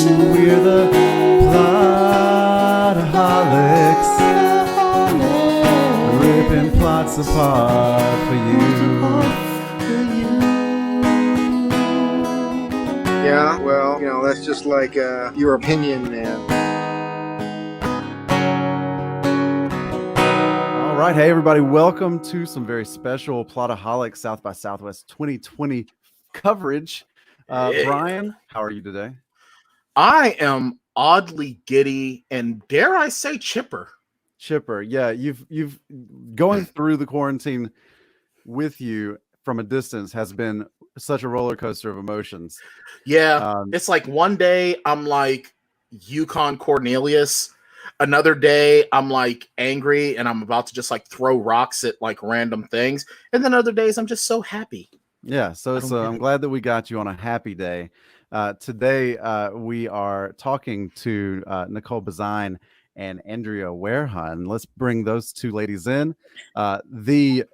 We're the plotaholics, ripping plots apart for you. Yeah, well, that's just like your opinion, man. All right, hey everybody, welcome to some very special Plotaholics South by Southwest 2020 coverage. Brian, how are you today? I am oddly giddy and, dare I say, chipper. Chipper, yeah, you've going through the quarantine with you from a distance has been such a roller coaster of emotions. Yeah, it's like one day I'm like Yukon Cornelius, another day I'm like angry and I'm about to just like throw rocks at like random things, and then other days I'm just so happy. Yeah, so I'm glad that we got you on a happy day. Today we are talking to Nicole Bazuin and Andrea Werhun. Let's bring those two ladies in. The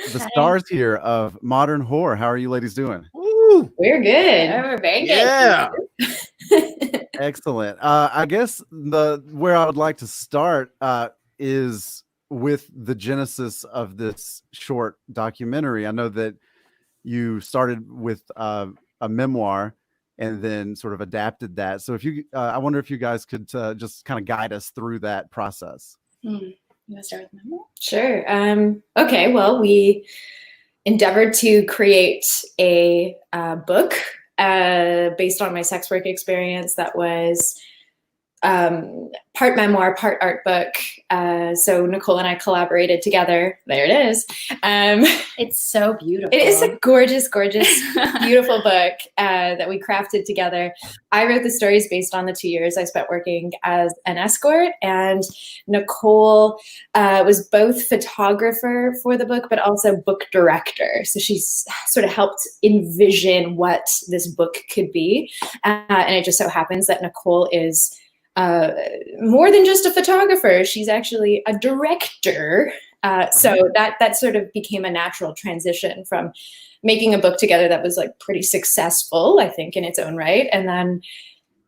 stars here of modern horror. How are you ladies doing? Ooh, we're good. We're very good. Yeah. Excellent. I guess where I would like to start is with the genesis of this short documentary. I know that you started with a memoir and then sort of adapted that. So if you, I wonder if you guys could just kind of guide us through that process. You want to start with the memoir? Sure. Okay. Well, we endeavored to create a book based on my sex work experience that was part memoir, part art book. So Nicole and I collaborated together. There it is. It's so beautiful. It is a gorgeous, gorgeous, beautiful book that we crafted together. I wrote the stories based on the 2 years I spent working as an escort, and Nicole was both photographer for the book, but also book director. So she's sort of helped envision what this book could be. And it just so happens that Nicole is more than just a photographer. She's actually a director. So that sort of became a natural transition from making a book together that was like pretty successful, I think, in its own right, and then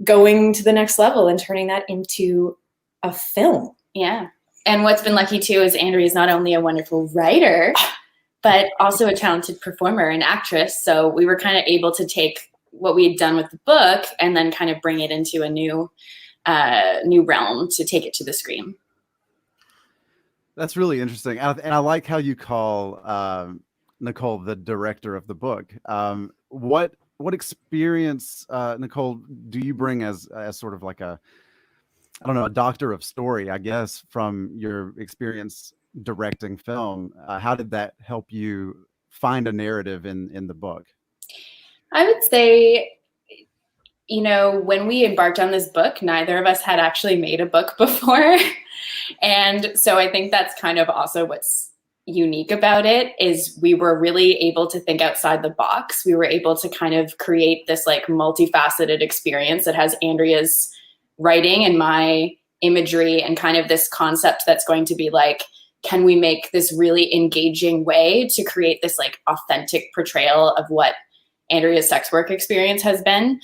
going to the next level and turning that into a film. Yeah. And what's been lucky too is Andrea is not only a wonderful writer, but also a talented performer and actress. So we were kind of able to take what we had done with the book and then kind of bring it into a new realm to take it to the screen. That's really interesting. And I like how you call Nicole the director of the book. What experience, Nicole, do you bring as sort of like a doctor of story, I guess, from your experience directing film? How did that help you find a narrative in the book? I would say, when we embarked on this book, neither of us had actually made a book before. And so I think that's kind of also what's unique about it is we were really able to think outside the box. We were able to kind of create this like multifaceted experience that has Andrea's writing and my imagery and kind of this concept that's going to be like, can we make this really engaging way to create this like authentic portrayal of what Andrea's sex work experience has been?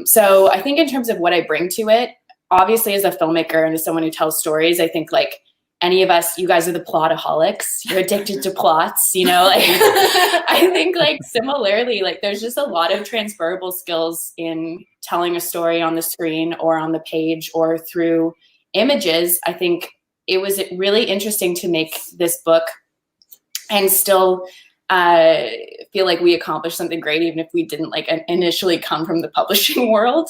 So I think in terms of what I bring to it, obviously as a filmmaker and as someone who tells stories, I think like any of us, you guys are the plotaholics, you're addicted to plots, I think like similarly, like there's just a lot of transferable skills in telling a story on the screen or on the page or through images. I think it was really interesting to make this book and still feel like we accomplished something great, even if we didn't like initially come from the publishing world.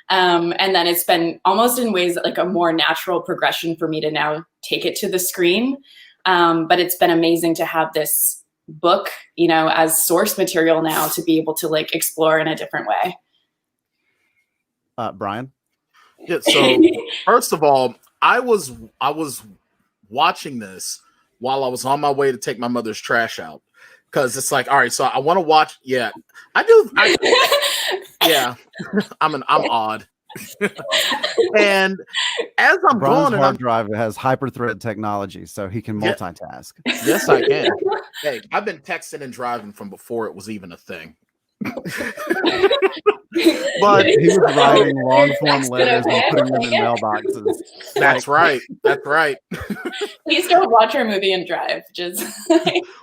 And then it's been almost in ways like a more natural progression for me to now take it to the screen. But it's been amazing to have this book, as source material now to be able to like explore in a different way. Brian? Yeah, so first of all, I was watching this while I was on my way to take my mother's trash out. Because it's like, all right, so I want to watch. Yeah, I do. Yeah, I'm odd. And as I'm Brian's going, hard drive has hyper-thread technology, so he can multitask. Yes, I can. Hey, I've been texting and driving from before it was even a thing. But he was writing long form That's letters and okay. putting them in mailboxes. that's right. That's right. Please don't watch our movie and drive. Just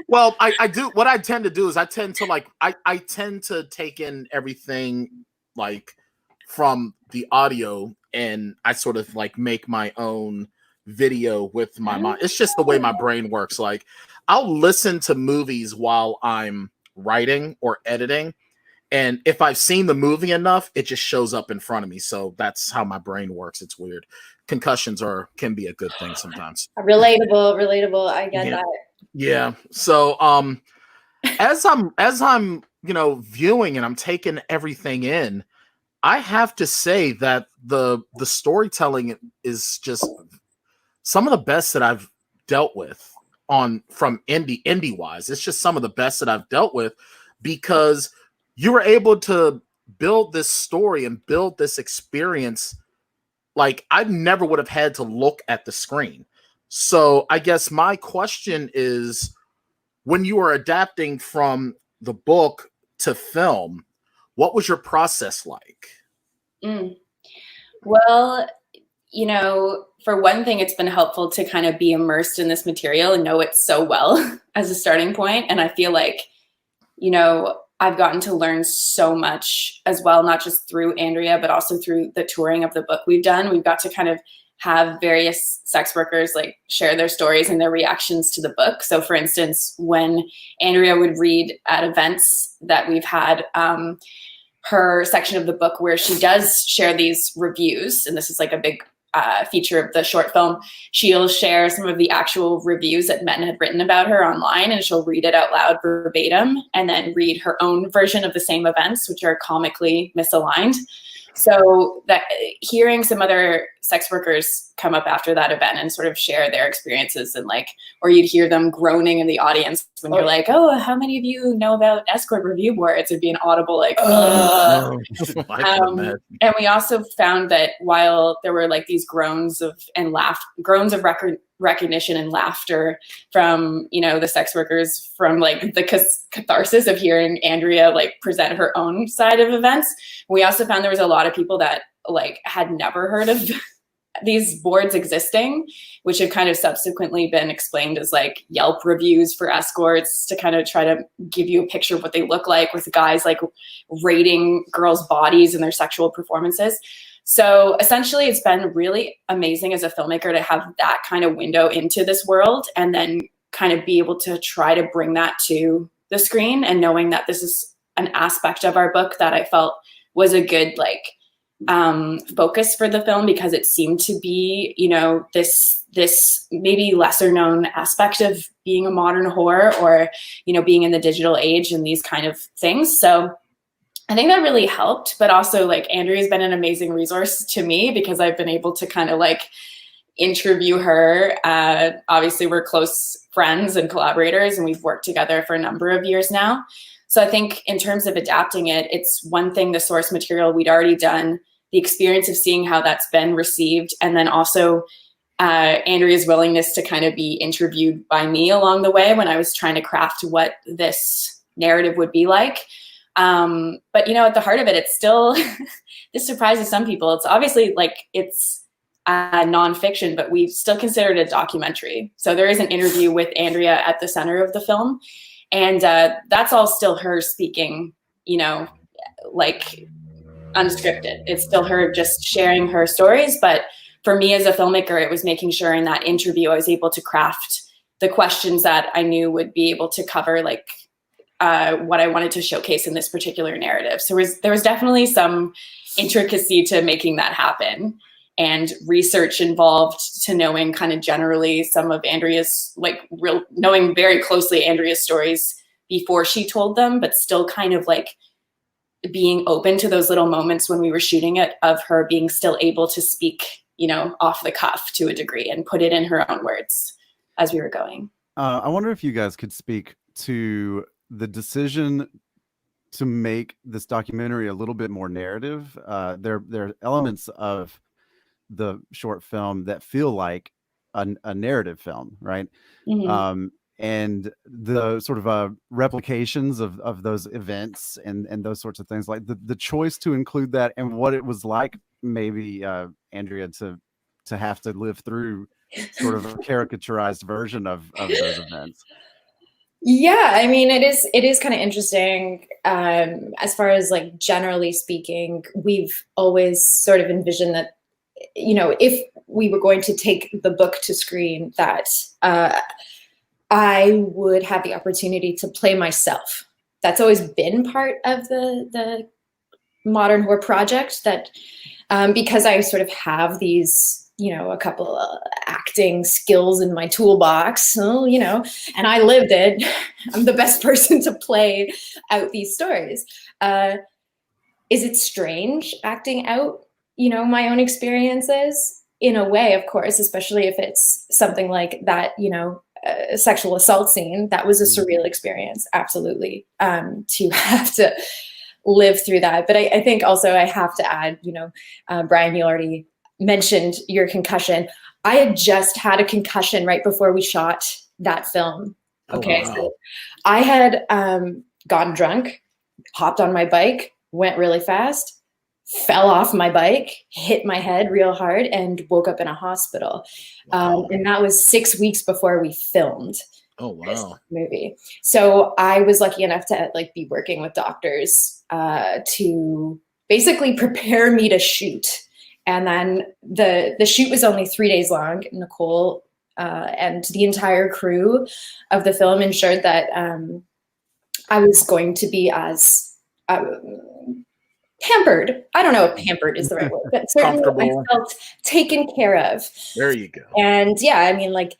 Well, I do. What I tend to do is I tend to take in everything like from the audio, and I sort of like make my own video with my mind. It's just the way my brain works. Like I'll listen to movies while I'm writing or editing, and if I've seen the movie enough, it just shows up in front of me. So that's how my brain works. It's weird. Concussions can be a good thing sometimes. Relatable. I get that. Yeah. So as I'm viewing and I'm taking everything in, I have to say that the storytelling is just some of the best that I've dealt with from indie wise. It's just some of the best that I've dealt with, because you were able to build this story and build this experience like I never would have had to look at the screen. So I guess my question is, when you were adapting from the book to film, what was your process like? Well, for one thing, it's been helpful to kind of be immersed in this material and know it so well as a starting point. And I feel like, I've gotten to learn so much as well, not just through Andrea, but also through the touring of the book we've done. We've got to kind of have various sex workers like share their stories and their reactions to the book. So for instance, when Andrea would read at events that we've had, her section of the book where she does share these reviews, and this is like a big feature of the short film, she'll share some of the actual reviews that men had written about her online, and she'll read it out loud verbatim and then read her own version of the same events, which are comically misaligned. So that hearing some other sex workers come up after that event and sort of share their experiences, and or you'd hear them groaning in the audience when you're like, oh, how many of you know about escort review boards? It'd be an audible like, and we also found that while there were like these groans of recognition and laughter from, the sex workers, from like the catharsis of hearing Andrea like present her own side of events, we also found there was a lot of people that like had never heard of these boards existing, which have kind of subsequently been explained as like Yelp reviews for escorts, to kind of try to give you a picture of what they look like, with guys like rating girls' bodies and their sexual performances. So essentially, it's been really amazing as a filmmaker to have that kind of window into this world, and then kind of be able to try to bring that to the screen, and knowing that this is an aspect of our book that I felt was a good focus for the film, because it seemed to be, this maybe lesser known aspect of being a modern whore, or, being in the digital age and these kind of things. So I think that really helped, but also like Andrea's been an amazing resource to me, because I've been able to kind of like interview her. Obviously we're close friends and collaborators, and we've worked together for a number of years now. So I think in terms of adapting it, it's one thing, the source material we'd already done, the experience of seeing how that's been received, and then also Andrea's willingness to kind of be interviewed by me along the way when I was trying to craft what this narrative would be like. But at the heart of it, it's still, this surprises some people. It's obviously like it's nonfiction, but we still consider it a documentary. So there is an interview with Andrea at the center of the film. And that's all still her speaking, like unscripted. It's still her just sharing her stories. But for me as a filmmaker, it was making sure in that interview I was able to craft the questions that I knew would be able to cover like what I wanted to showcase in this particular narrative. So there was definitely some intricacy to making that happen, and research involved to knowing kind of generally some of Andrea's, knowing very closely Andrea's stories before she told them, but still kind of like being open to those little moments when we were shooting it, of her being still able to speak, off the cuff to a degree and put it in her own words as we were going. I wonder if you guys could speak to the decision to make this documentary a little bit more narrative. There are elements of the short film that feel like a narrative film, right? Mm-hmm. and the sort of replications of those events and those sorts of things, like the choice to include that, and what it was like, maybe Andrea, to have to live through sort of a caricaturized version of those events. Yeah, I mean, it is kind of interesting. As far as like generally speaking, we've always sort of envisioned that, you know, if we were going to take the book to screen, that I would have the opportunity to play myself. That's always been part of the modern horror project, that because I sort of have these, you know, a couple of acting skills in my toolbox, so, you know, and I lived it. I'm the best person to play out these stories. Is it strange acting out, you know, my own experiences? In a way, of course, especially if it's something like that, you know, a sexual assault scene. That was a surreal experience, absolutely, to have to live through that. But I think also I have to add, you know, Brian, you already mentioned your concussion. I had just had a concussion right before we shot that film. Okay, wow. so I had gotten drunk, hopped on my bike, went really fast, fell off my bike, hit my head real hard, and woke up in a hospital. Wow. And that was 6 weeks before we filmed this Wow. movie. So I was lucky enough to like be working with doctors to basically prepare me to shoot. And then the shoot was only 3 days long. Nicole and the entire crew of the film ensured that I was going to be as pampered. I don't know if pampered is the right word, but certainly I felt taken care of. There you go. And yeah, I mean, like,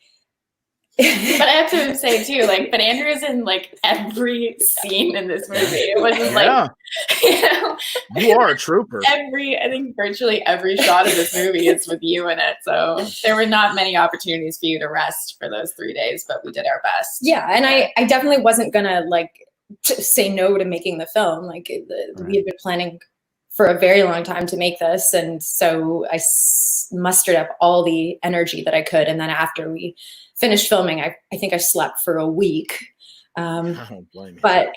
but I have to say too, like, but Andrea's in like every scene in this movie. It wasn't like, you know, you are a trooper. I think virtually every shot of this movie is with you in it. So there were not many opportunities for you to rest for those 3 days, but we did our best. Yeah, and I definitely wasn't gonna like say no to making the film. Like we had been planning for a very long time to make this, and so I mustered up all the energy that I could. And then after we finished filming, I think I slept for a week. But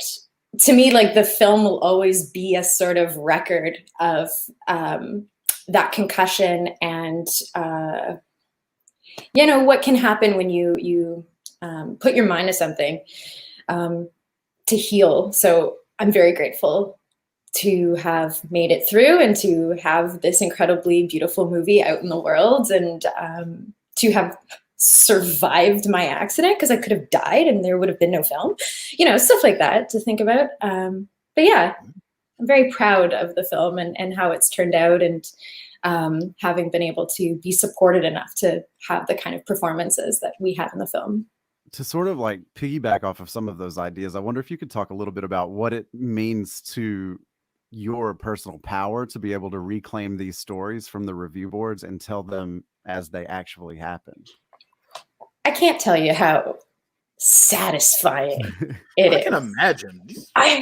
to me, like, the film will always be a sort of record of that concussion and you know, what can happen when you put your mind to something to heal. So I'm very grateful to have made it through and to have this incredibly beautiful movie out in the world, and to have survived my accident, because I could have died and there would have been no film, you know, stuff like that to think about. But yeah, I'm very proud of the film and how it's turned out, and having been able to be supported enough to have the kind of performances that we have in the film. To sort of like piggyback off of some of those ideas, I wonder if you could talk a little bit about what it means to your personal power to be able to reclaim these stories from the review boards and tell them as they actually happen. I can't tell you how satisfying it is. I can imagine.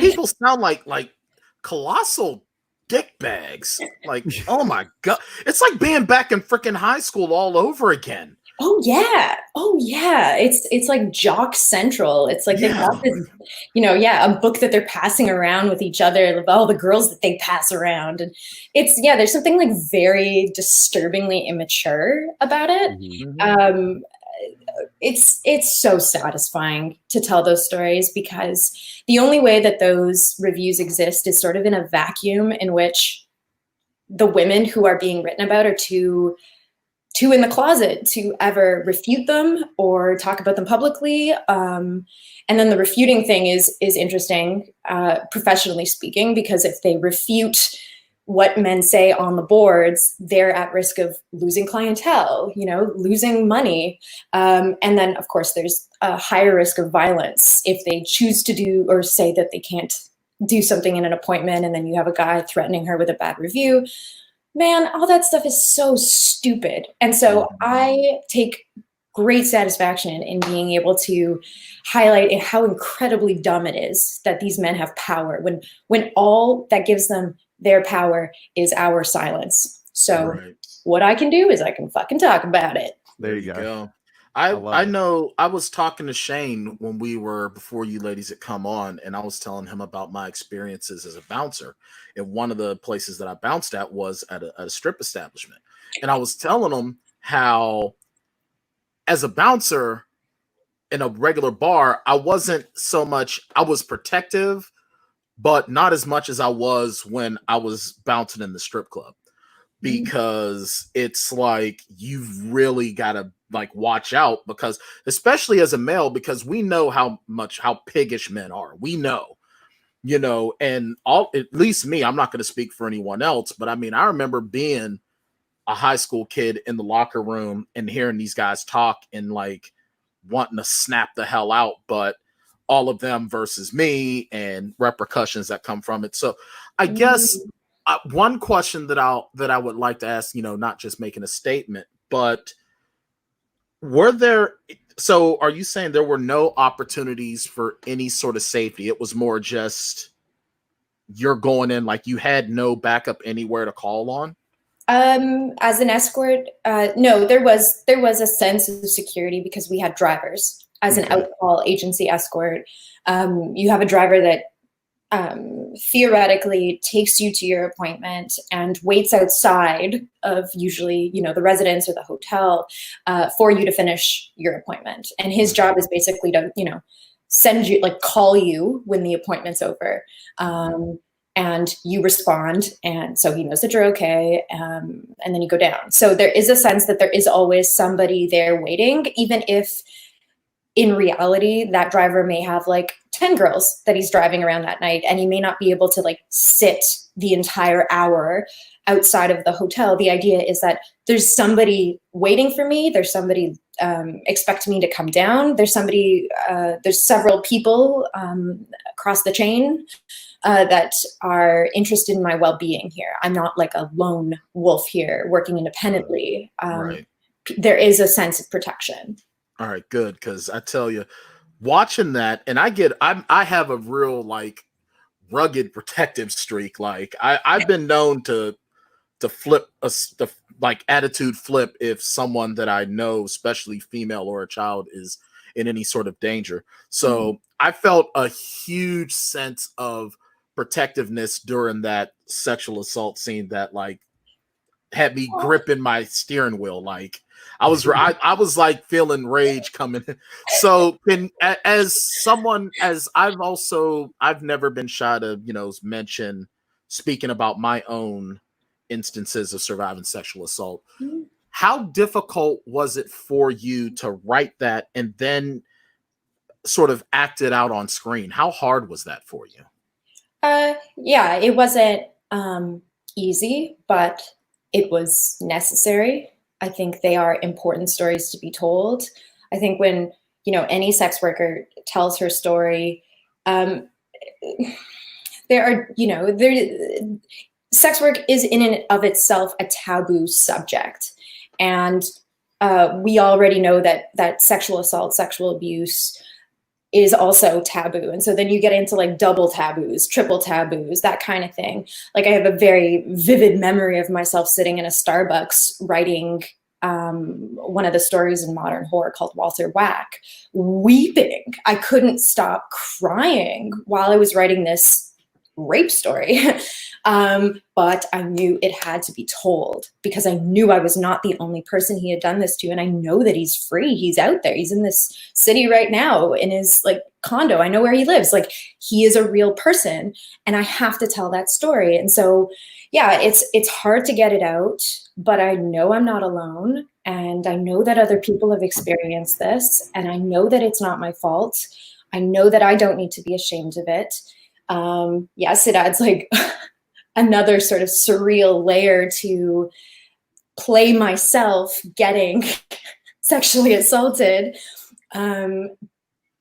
People sound like colossal dick bags. Like, oh my God. It's like being back in freaking high school all over again. Oh yeah. It's like Jock Central. It's like they've got this, you know, a book that they're passing around with each other of all the girls that they pass around. And it's, there's something like very disturbingly immature about it. Mm-hmm. It's so satisfying to tell those stories, because the only way that those reviews exist is sort of in a vacuum in which the women who are being written about are too in the closet to ever refute them or talk about them publicly. And then the refuting thing is interesting, professionally speaking, because if they refute what men say on the boards, they're at risk of losing clientele, you know, losing money. And then, of course, there's a higher risk of violence if they choose to do or say that they can't do something in an appointment, and then you have a guy threatening her with a bad review. Man, all that stuff is so stupid. And so I take great satisfaction in being able to highlight how incredibly dumb it is that these men have power when all that gives them their power is our silence. So what I can do is I can fucking talk about it. There you go. I I love it. know I was talking to Shane when we were before you ladies had come on, and I was telling him about my experiences as a bouncer. And one of the places that I bounced at was at a strip establishment. And I was telling him how, as a bouncer in a regular bar, I wasn't so much, I was protective, but not as much as I was when I was bouncing in the strip club, because it's like you've really got to like watch out, because especially as a male, because we know how piggish men are. We know, and all, at least me, I'm not going to speak for anyone else, but I mean, I remember being a high school kid in the locker room and hearing these guys talk and like wanting to snap the hell out, but all of them versus me and repercussions that come from it. So I guess one question that I would like to ask, not just making a statement, but so are you saying there were no opportunities for any sort of safety? It was more just you're going in, like you had no backup anywhere to call on? As an escort, no, there was a sense of security because we had drivers. As an outcall agency escort, you have a driver that theoretically takes you to your appointment and waits outside of usually, the residence or the hotel for you to finish your appointment. And his job is basically to, send you, like call you when the appointment's over. And you respond, and so he knows that you're okay, and then you go down. So there is a sense that there is always somebody there waiting, even if in reality that driver may have like 10 girls that he's driving around that night, and he may not be able to like sit the entire hour outside of the hotel. The idea is that there's somebody waiting for me, there's somebody expecting me to come down, there's several people across the chain that are interested in my well-being here. I'm not like a lone wolf here working independently. Right. There is a sense of protection. All right, good. Because I tell you, watching that, and I have a real like rugged protective streak. Like I've been known to flip like attitude flip if someone that I know, especially female or a child, is in any sort of danger. So I felt a huge sense of protectiveness during that sexual assault scene that like had me gripping my steering wheel. Like I was like feeling rage coming. So I've never been shy to, mention speaking about my own instances of surviving sexual assault. How difficult was it for you to write that and then sort of act it out on screen? How hard was that for you? Yeah, it wasn't easy, but it was necessary. I think they are important stories to be told. I think when, any sex worker tells her story, sex work is in and of itself a taboo subject. And we already know that sexual assault, sexual abuse is also taboo. And so then you get into like double taboos, triple taboos, that kind of thing. Like I have a very vivid memory of myself sitting in a Starbucks writing one of the stories in modern horror called Walter Whack, weeping. I couldn't stop crying while I was writing this rape story. But I knew it had to be told because I knew I was not the only person he had done this to. And I know that he's free. He's out there. He's in this city right now in his like condo. I know where he lives. Like he is a real person and I have to tell that story. And so, yeah, it's hard to get it out, but I know I'm not alone. And I know that other people have experienced this and I know that it's not my fault. I know that I don't need to be ashamed of it. Yes, it adds like another sort of surreal layer to play myself getting sexually assaulted. But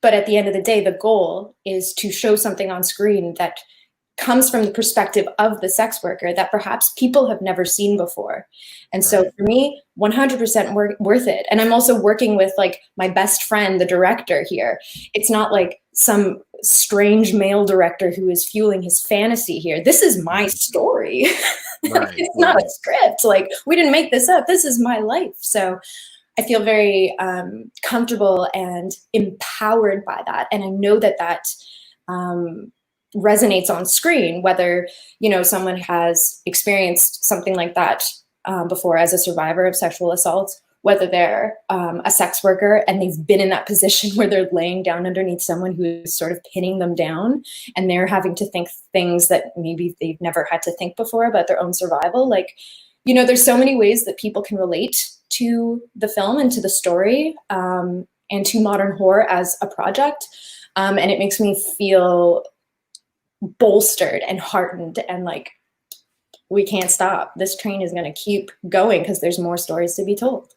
at the end of the day, the goal is to show something on screen that comes from the perspective of the sex worker that perhaps people have never seen before. And so for me, 100% worth it. And I'm also working with like my best friend, the director here. It's not like some strange male director who is fueling his fantasy here. This is my story. It's not a script. Like we didn't make this up. This is my life. So I feel very comfortable and empowered by that. And I know that that resonates on screen, whether, you know, someone has experienced something like that before as a survivor of sexual assault, whether they're a sex worker and they've been in that position where they're laying down underneath someone who's sort of pinning them down, and they're having to think things that maybe they've never had to think before about their own survival. Like, you know, there's so many ways that people can relate to the film and to the story, and to modern horror as a project. And it makes me feel bolstered and heartened and like, we can't stop. This train is going to keep going because there's more stories to be told.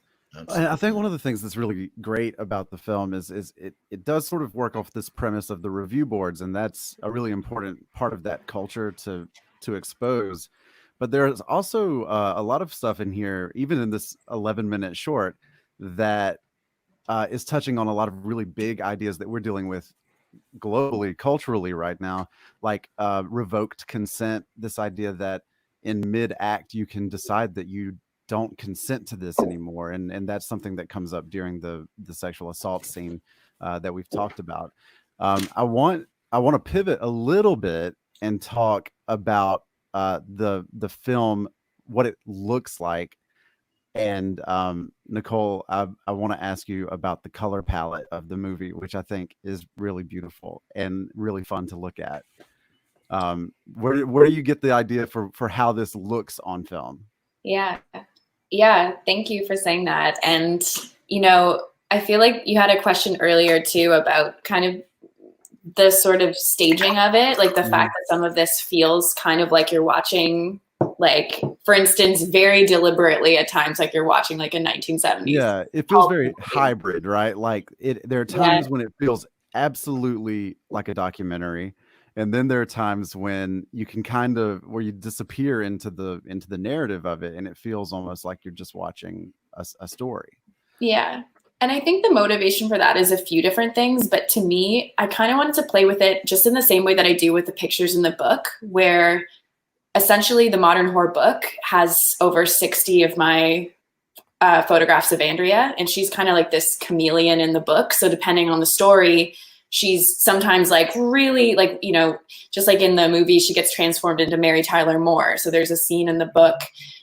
And I think one of the things that's really great about the film is it does sort of work off this premise of the review boards, and that's a really important part of that culture to expose. But there's also a lot of stuff in here, even in this 11-minute short, that is touching on a lot of really big ideas that we're dealing with globally, culturally right now, like revoked consent, this idea that in mid-act you can decide that you don't consent to this anymore, and that's something that comes up during the sexual assault scene that we've talked about. I want to pivot a little bit and talk about the film, what it looks like. And Nicole, I want to ask you about the color palette of the movie, which I think is really beautiful and really fun to look at. Where do you get the idea for how this looks on film? Yeah, thank you for saying that. And, you know, I feel like you had a question earlier too about kind of the sort of staging of it, like the fact that some of this feels kind of like you're watching, like, for instance, very deliberately at times, like you're watching like a 1970s. Yeah, it feels very hybrid, right? Like there are times when it feels absolutely like a documentary, and then there are times when you can kind of where you disappear into the narrative of it, and it feels almost like you're just watching a story. Yeah. And I think the motivation for that is a few different things, but to me, I kind of wanted to play with it just in the same way that I do with the pictures in the book, where essentially the modern horror book has over 60 of my photographs of Andrea, and she's kind of like this chameleon in the book. So depending on the story, she's sometimes like really like, you know, just like in the movie, she gets transformed into Mary Tyler Moore. So there's a scene in the book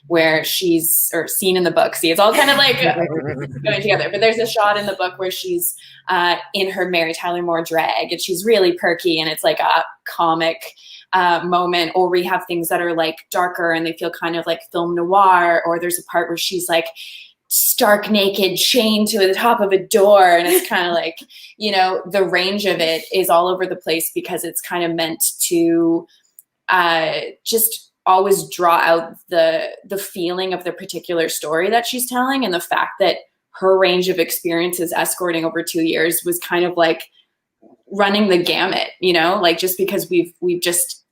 where she's, or scene in the book. See, it's all kind of like going together. But there's a shot in the book where she's in her Mary Tyler Moore drag, and she's really perky, and it's like a comic moment. Or we have things that are like darker and they feel kind of like film noir. Or there's a part where she's like stark naked, chained to the top of a door, and it's kind of like, you know, the range of it is all over the place because it's kind of meant to just always draw out the feeling of the particular story that she's telling, and the fact that her range of experiences escorting over 2 years was kind of like running the gamut, you know, like just because we've just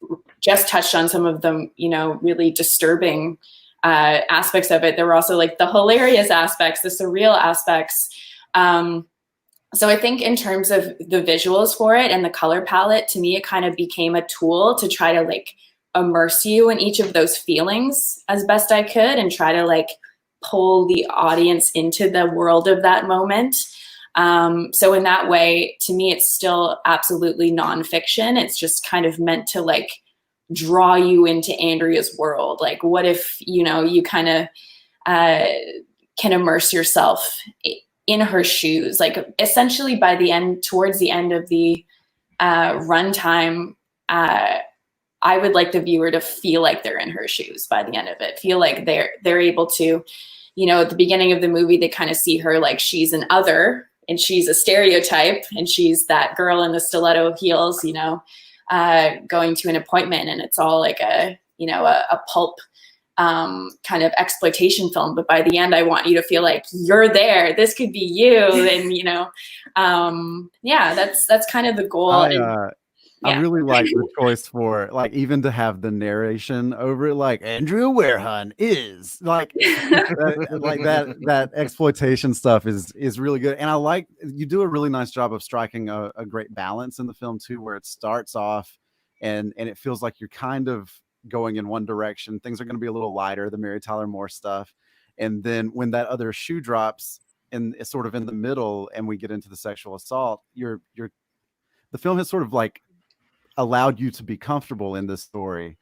touched on some of the, you know, really disturbing aspects of it. There were also like the hilarious aspects, the surreal aspects. So I think in terms of the visuals for it and the color palette, to me, it kind of became a tool to try to like immerse you in each of those feelings as best I could, and try to like pull the audience into the world of that moment. So in that way, to me, it's still absolutely nonfiction. It's just kind of meant to like draw you into Andrea's world. Like, what if, you know, you kind of can immerse yourself in her shoes? Like, essentially by the end, towards the end of the runtime, I would like the viewer to feel like they're in her shoes by the end of it. Feel like they're able to, you know, at the beginning of the movie, they kind of see her like she's an other, and she's a stereotype, and she's that girl in the stiletto heels, you know, going to an appointment, and it's all like a, you know, a pulp kind of exploitation film. But by the end, I want you to feel like you're there. This could be you. And, you know, yeah, that's kind of the goal. I really like the choice for like even to have the narration over it, like Andrea Werhun is like that exploitation stuff is really good. And I like you do a really nice job of striking a great balance in the film too, where it starts off and it feels like you're kind of going in one direction. Things are going to be a little lighter, the Mary Tyler Moore stuff. And then when that other shoe drops, in sort of in the middle, and we get into the sexual assault, the film has sort of like allowed you to be comfortable in this story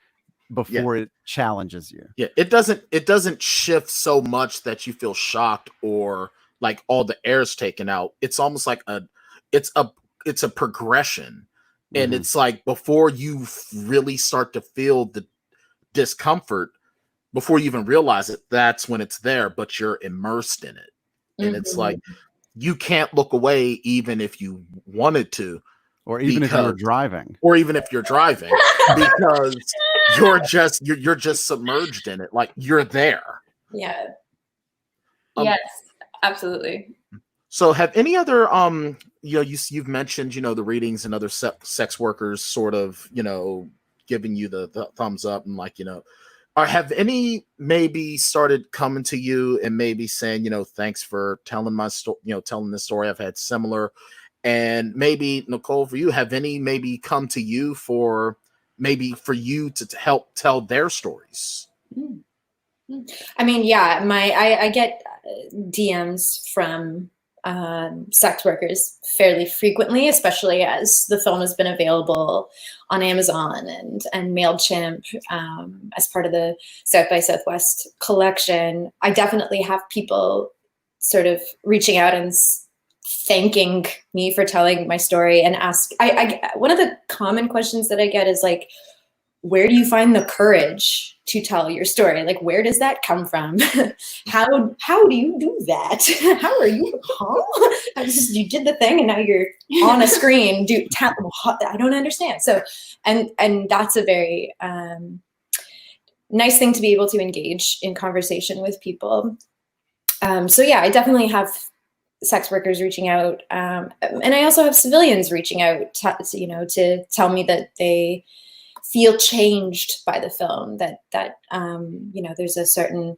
before it challenges you. Yeah, it doesn't shift so much that you feel shocked or like all the air's taken out. It's almost like it's a progression. And it's like before you really start to feel the discomfort, before you even realize it, that's when it's there, but you're immersed in it. And it's like you can't look away even if you wanted to. Or even if you were driving. Or even if you're driving. Because you're just submerged in it. Like you're there. Yeah. Yes, absolutely. So have any other you've mentioned, the readings and other sex workers sort of, giving you the thumbs up and like, or have any maybe started coming to you and maybe saying, thanks for telling my story, telling this story. I've had similar. And maybe, Nicole, for you, have any maybe come to you for you to help tell their stories? I mean, yeah, I get DMs from sex workers fairly frequently, especially as the film has been available on Amazon and MailChimp as part of the South by Southwest collection. I definitely have people sort of reaching out and thanking me for telling my story and one of the common questions that I get is like, where do you find the courage to tell your story? Like, where does that come from? How do you do that? How are you? Huh? You did the thing and now you're on a screen. I don't understand. So, and that's a very nice thing to be able to engage in conversation with people. So yeah, I definitely have sex workers reaching out, and I also have civilians reaching out, to tell me that they feel changed by the film. That there's a certain,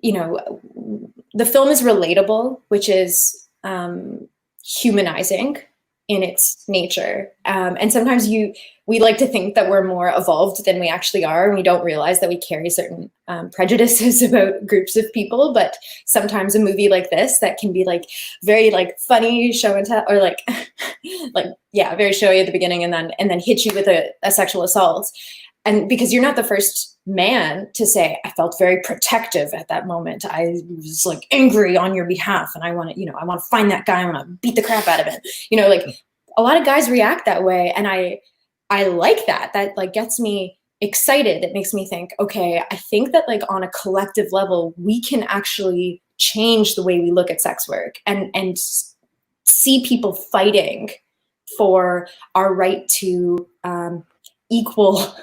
the film is relatable, which is humanizing in its nature, and sometimes we like to think that we're more evolved than we actually are, and we don't realize that we carry certain prejudices about groups of people. But sometimes a movie like this that can be like very like funny show and tell, or like very showy at the beginning and then hit you with a sexual assault, and because you're not the first man to say, I felt very protective at that moment, I was like angry on your behalf and I want to find that guy, I want to beat the crap out of him, like a lot of guys react that way, and I like that like gets me excited. It makes me think, okay, I think that like on a collective level, we can actually change the way we look at sex work and see people fighting for our right to equal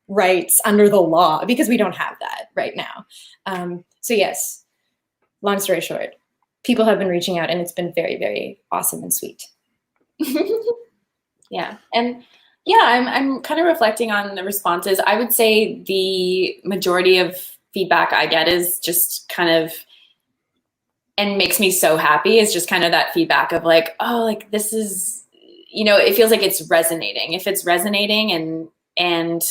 rights under the law, because we don't have that right now. So yes, long story short, people have been reaching out and it's been very, very awesome and sweet. Yeah. And yeah, I'm kind of reflecting on the responses. I would say the majority of feedback I get is just kind of, and makes me so happy, is just kind of that feedback of like, oh, like this is, it feels like it's resonating. If it's resonating and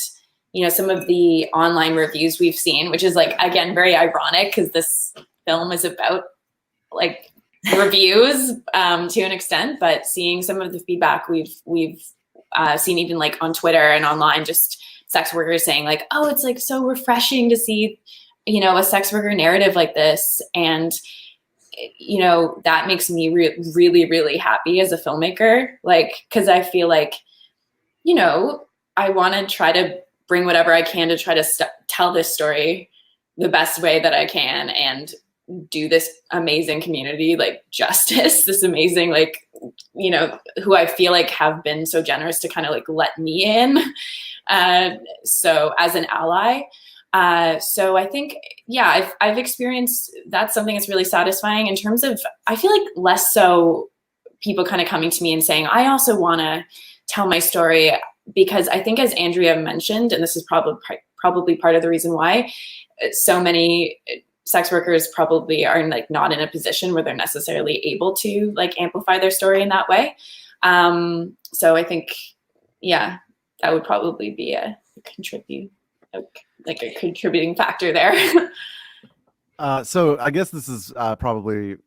some of the online reviews we've seen, which is like, again, very ironic because this film is about like reviews to an extent, but seeing some of the feedback we've seen even like on Twitter and online, just sex workers saying like, oh, it's like so refreshing to see, a sex worker narrative like this. And, that makes me really, really happy as a filmmaker. Like, cause I feel like, I want to try to bring whatever I can to try to tell this story the best way that I can and do this amazing community like justice, this amazing like, who I feel like have been so generous to kind of like let me in. So as an ally. So I think, yeah, I've experienced, that's something that's really satisfying in terms of, I feel like less so people kind of coming to me and saying, I also want to tell my story, because I think as Andrea mentioned, and this is probably part of the reason why so many sex workers probably are like not in a position where they're necessarily able to like amplify their story in that way. So I think, yeah, that would probably be a contributing factor there. So I guess this is probably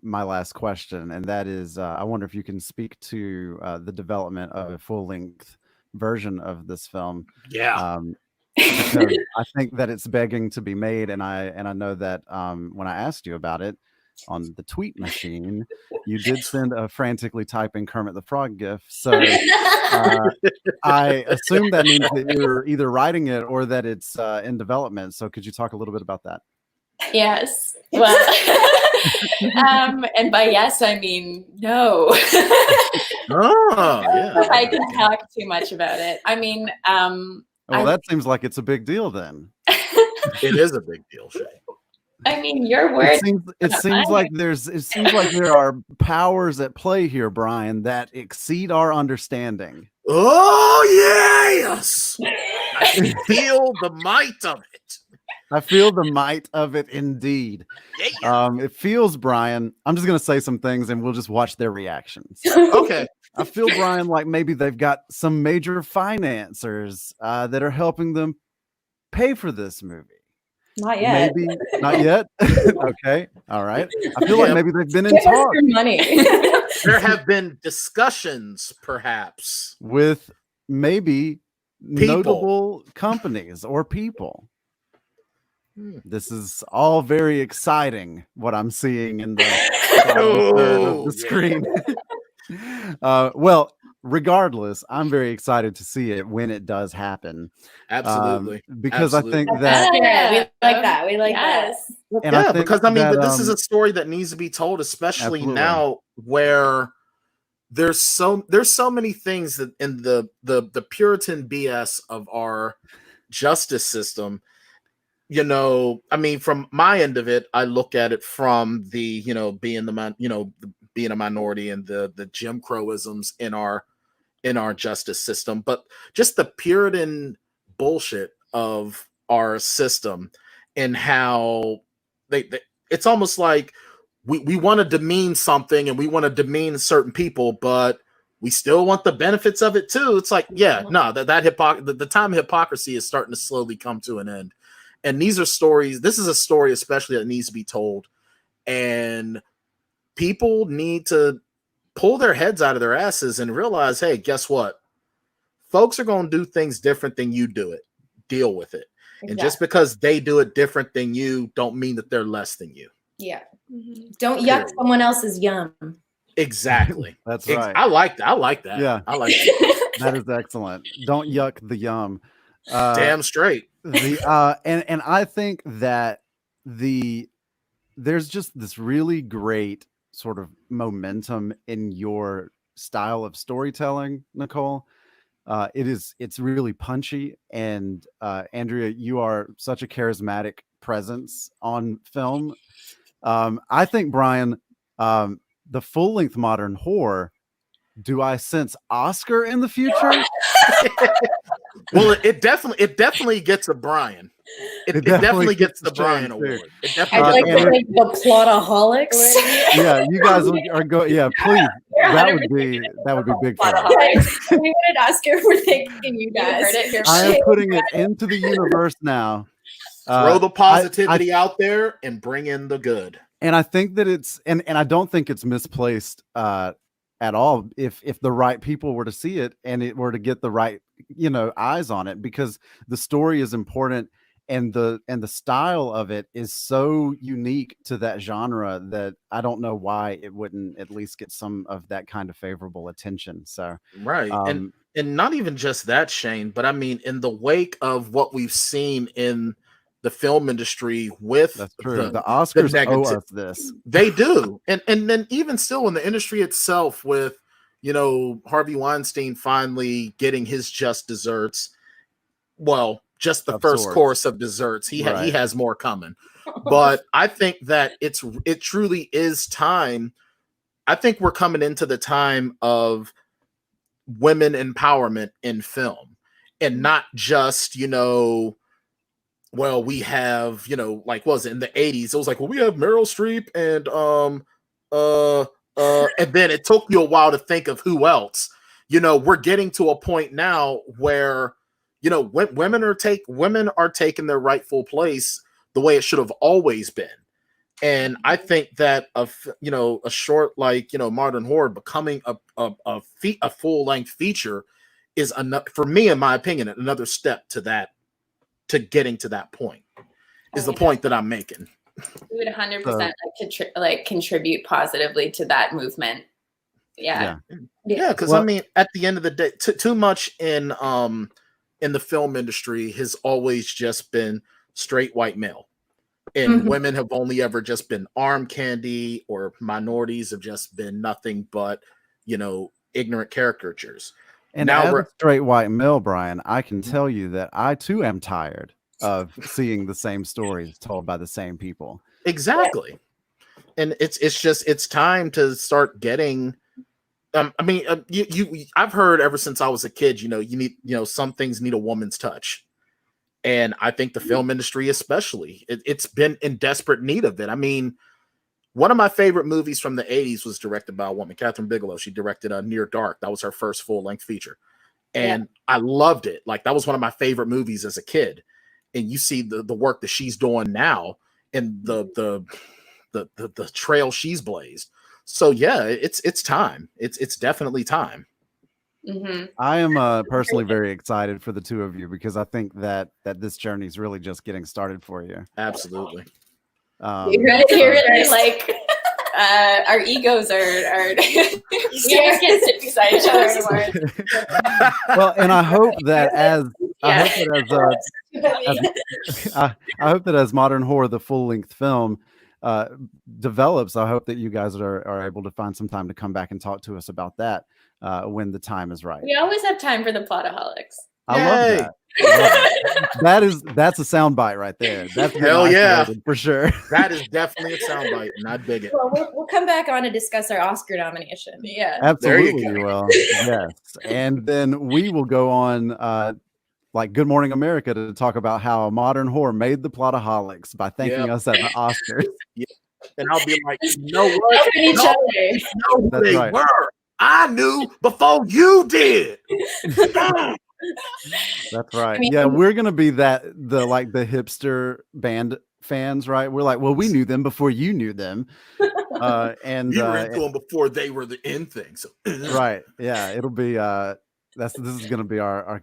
my last question, and that is, I wonder if you can speak to the development of a full-length version of this film, Yeah. because I think that it's begging to be made, and I know that when I asked you about it on the tweet machine, you did send a frantically typing Kermit the Frog gif. So I assume that means that you're either writing it or that it's in development. So could you talk a little bit about that? Yes. Well, and by yes, I mean no. Oh, yeah. I can talk too much about it. I mean, Well, that seems like it's a big deal then. It is a big deal, Shay. I mean, your words. It seems like there are powers at play here, Brian, that exceed our understanding. Oh yes, I can feel the might of it. I feel the might of it indeed. Yeah. It feels, Brian. I'm just gonna say some things and we'll just watch their reactions. Okay. I feel, Brian, like maybe they've got some major financiers that are helping them pay for this movie. Not yet. Maybe not yet. Okay. All right. I feel like maybe they've been in Give us talks your money. There have been discussions, perhaps, with maybe People. notable companies or people. Hmm. This is all very exciting, what I'm seeing in the, Oh, of the screen. Well, regardless, I'm very excited to see it when it does happen. Absolutely. Because Absolutely. I think that, Yeah, we like that. We like Yes. and yeah, I think because I mean, that, but this is a story that needs to be told, especially Absolutely. now where there's so many things that in the Puritan BS of our justice system. You know, I mean, from my end of it, I look at it from the, being being a minority and the Jim Crowisms in our justice system, but just the Puritan bullshit of our system and how they it's almost like we want to demean something and we want to demean certain people, but we still want the benefits of it too. It's like, yeah, no, the time of hypocrisy is starting to slowly come to an end. And these are stories. This is a story, especially that needs to be told. And people need to pull their heads out of their asses and realize, hey, guess what? Folks are going to do things different than you do it. Deal with it. Exactly. And just because they do it different than you, don't mean that they're less than you. Yeah. Don't yuck someone else's yum. Exactly. That's right. I like that. I like that. Yeah. I like that. That is excellent. Don't yuck the yum. Damn straight. And I think that there's just this really great sort of momentum in your style of storytelling, Nicole. It's really punchy, and Andrea, you are such a charismatic presence on film. I think, Brian, the full-length modern horror, do I sense Oscar in the future? Well, it definitely gets a Brian. It definitely gets the Brian Award. I'd like to make the Plotaholics. Yeah, you guys are going. Yeah, please. That would be big for us. We wanted Oscar for thanking you guys. You heard it here I am putting it into the universe now. Throw the positivity out there and bring in the good. And I think that it's and I don't think it's misplaced at all if the right people were to see it and it were to get the right eyes on it, because the story is important and the style of it is so unique to that genre that I don't know why it wouldn't at least get some of that kind of favorable attention. So right. And not even just that, Shane, but I mean, in the wake of what we've seen in the film industry with that's true. The Oscars owe us this. They do. And then even still in the industry itself with, Harvey Weinstein finally getting his just desserts. Well, just the first course of desserts. He has more coming. But I think that it truly is time. I think we're coming into the time of women empowerment in film, and not just, well, we have, like, what was it in the 80s? It was like, well, we have Meryl Streep and and then it took you a while to think of who else. We're getting to a point now where, women are taking their rightful place, the way it should have always been. And I think that a short like modern horror becoming a full length feature is another, for me, in my opinion, another step to that, to getting to that point, is the point that I'm making. We would 100% contribute positively to that movement. Yeah. Because I mean, at the end of the day, too much in the film industry has always just been straight white male. And women have only ever just been arm candy, or minorities have just been nothing but, ignorant caricatures. And now, as a straight white male, Brian, I can tell you that I too am tired of seeing the same stories told by the same people. Exactly. And it's time to start getting. I've heard ever since I was a kid, you need, some things need a woman's touch. And I think the film industry, especially, it's been in desperate need of it. I mean, one of my favorite movies from the 80s was directed by a woman, Catherine Bigelow. She directed Near Dark. That was her first full-length feature. And I loved it. Like, that was one of my favorite movies as a kid. And you see the work that she's doing now, and the trail she's blazed. So yeah, it's time. It's definitely time. I am personally very excited for the two of you, because I think that this journey is really just getting started for you. Absolutely. You're ready, like our egos are we can't sit beside each other anymore. Well, and I hope that I hope that as Modern Horror, the full-length film, develops, I hope that you guys are able to find some time to come back and talk to us about that when the time is right. We always have time for the plotaholics. I love that. That's a soundbite right there. That's hell yeah, for sure. That is definitely a soundbite, and I dig it. Well, we'll come back on to discuss our Oscar nomination. Yeah, absolutely. Well, yes, and then we will go on like Good Morning America to talk about how Modern Horror made the plotaholics by thanking us at the Oscars. And I'll be like, you know what? No, they were. I knew before you did. That's right. Yeah, we're gonna be the hipster band fans, right? We're like, well, we knew them before you knew them, and you were into them before they were the in thing. So right, yeah, it'll be this is gonna be our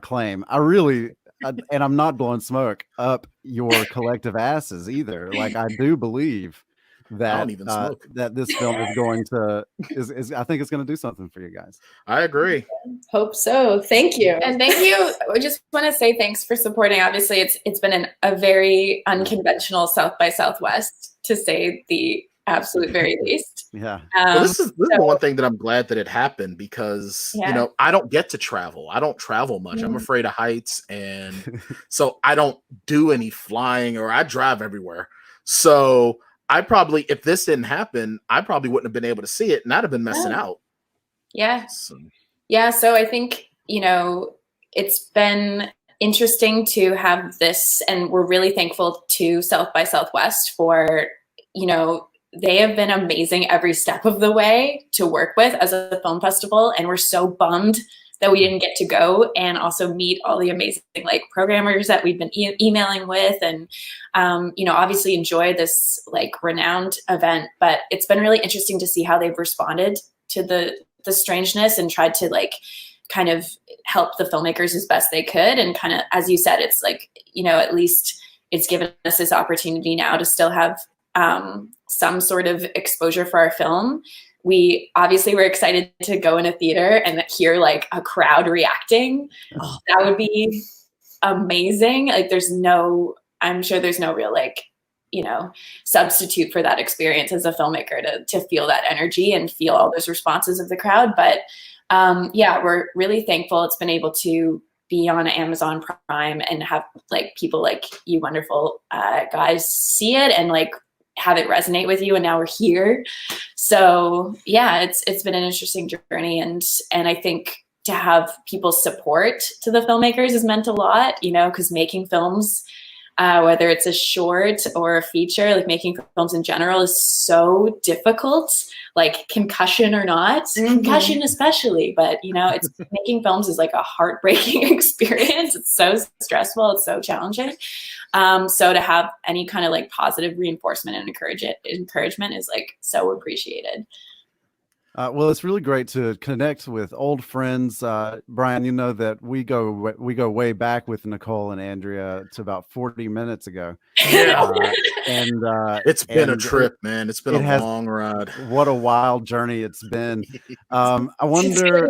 claim. And I'm not blowing smoke up your collective asses either. Like, I do believe that that this film is going to I think it's going to do something for you guys. I agree. Hope so. Thank you. And thank you. I just want to say thanks for supporting. Obviously, it's been a very unconventional South by Southwest, to say the absolute very least. Yeah. Well, this is the one thing that I'm glad that it happened, because I don't get to travel. I don't travel much. I'm afraid of heights, and so I don't do any flying, or I drive everywhere. So I probably, if this didn't happen, I probably wouldn't have been able to see it, and I'd have been missing out. Yeah. So I think, it's been interesting to have this, and we're really thankful to South by Southwest for, they have been amazing every step of the way to work with as a film festival. And we're so bummed that we didn't get to go and also meet all the amazing programmers that we've been emailing with, and obviously enjoy this renowned event. But it's been really interesting to see how they've responded to the strangeness, and tried to kind of help the filmmakers as best they could. And kind of, as you said, it's at least it's given us this opportunity now to still have some sort of exposure for our film. We obviously were excited to go in a theater and hear a crowd reacting. Oh, that would be amazing. I'm sure there's no real substitute for that experience as a filmmaker to feel that energy and feel all those responses of the crowd. But we're really thankful it's been able to be on Amazon Prime and have people like you wonderful guys see it and have it resonate with you. And now we're here. So yeah, it's been an interesting journey. And I think to have people's support to the filmmakers has meant a lot, because making films whether it's a short or a feature. Like making films in general is so difficult, like concussion or not, concussion especially. But it's making films is like a heartbreaking experience. It's so stressful. It's so challenging. So to have any kind of like positive reinforcement and encouragement is like so appreciated. Well, it's really great to connect with old friends. Brian, you know that we go way back with Nicole and Andrea to about 40 minutes ago. Yeah. And it's been a trip, man. It's been a long ride. What a wild journey it's been. I wonder.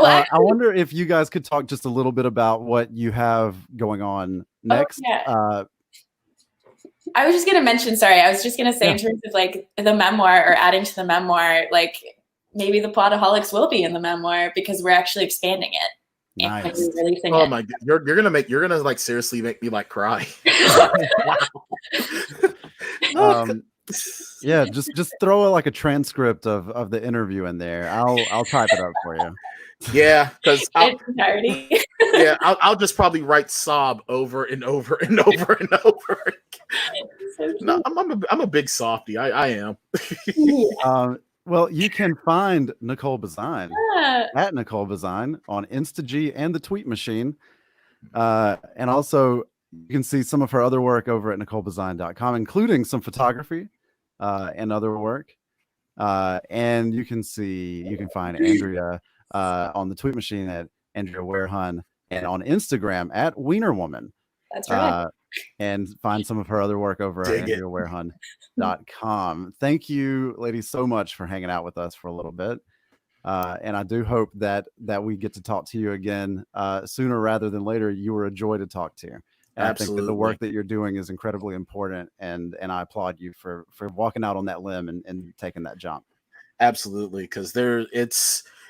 I wonder if you guys could talk just a little bit about what you have going on next. I was just going to mention, I was just going to say in terms of like the memoir or adding to the memoir, like maybe the Plotaholics will be in the memoir because we're actually expanding it. Nice. And releasing oh it. my God. You're gonna like seriously make me like cry. Yeah, just throw like a transcript of the interview in there. I'll type it up for you. Yeah, because I'll just probably write sob over and over and over and over. No, I'm a big softie. I am. Well, you can find Nicole Bazuin at Nicole Bazuin on Instag and the Tweet Machine, and also you can see some of her other work over at NicoleBazuin.com, including some photography and other work. And you can find Andrea on the Tweet Machine at Andrea Werhun and on Instagram at Wienerwoman. That's right. And find some of her other work over at AndreaWerhun.com. Thank you, ladies, so much for hanging out with us for a little bit. And I do hope that we get to talk to you again sooner rather than later. You were a joy to talk to. And I think that the work that you're doing is incredibly important, and I applaud you for walking out on that limb and taking that jump. Absolutely, because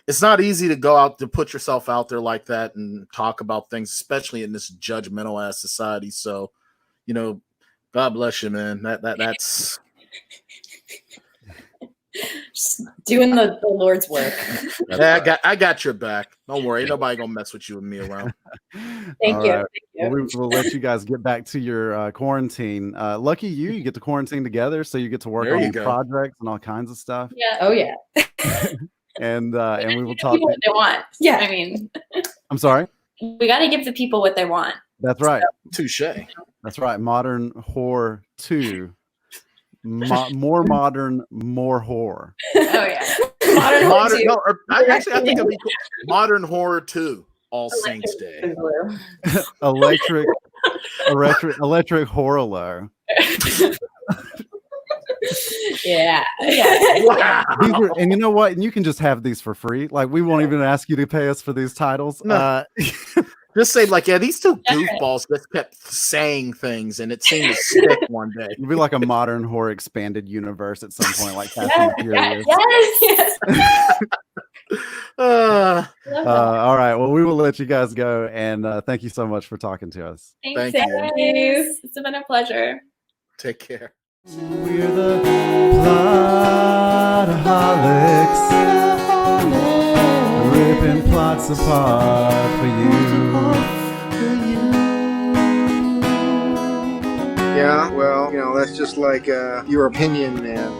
it's not easy to go out to put yourself out there like that and talk about things, especially in this judgmental ass society. So, God bless you, man. That's just doing the Lord's work. I got your back. Don't worry, ain't nobody gonna mess with you and me around. Thank you. Well, we will let you guys get back to your quarantine. Lucky you get to quarantine together, so you get to work on projects and all kinds of stuff. Yeah. Oh yeah. And we will talk. What they want. Yeah. I mean, I'm sorry. We got to give the people what they want. That's right. Touche. That's right. Modern Horror 2. More modern, more horror. Oh yeah. Modern. No, I think it'll be cool. Modern Horror 2. All Saints Day. Electric horror. Yeah. Wow. And you know what? And you can just have these for free. Like, we won't even ask you to pay us for these titles. No. Just say like, these two goofballs just kept saying things, and it seemed to stick one day. It'll be like a modern horror expanded universe at some point, like Fast and Furious. Yes. All right. Well, we will let you guys go, and thank you so much for talking to us. Thank you. It's been a pleasure. Take care. We're the Plotaholics, ripping plots apart for you. Yeah, well, that's just like your opinion, man.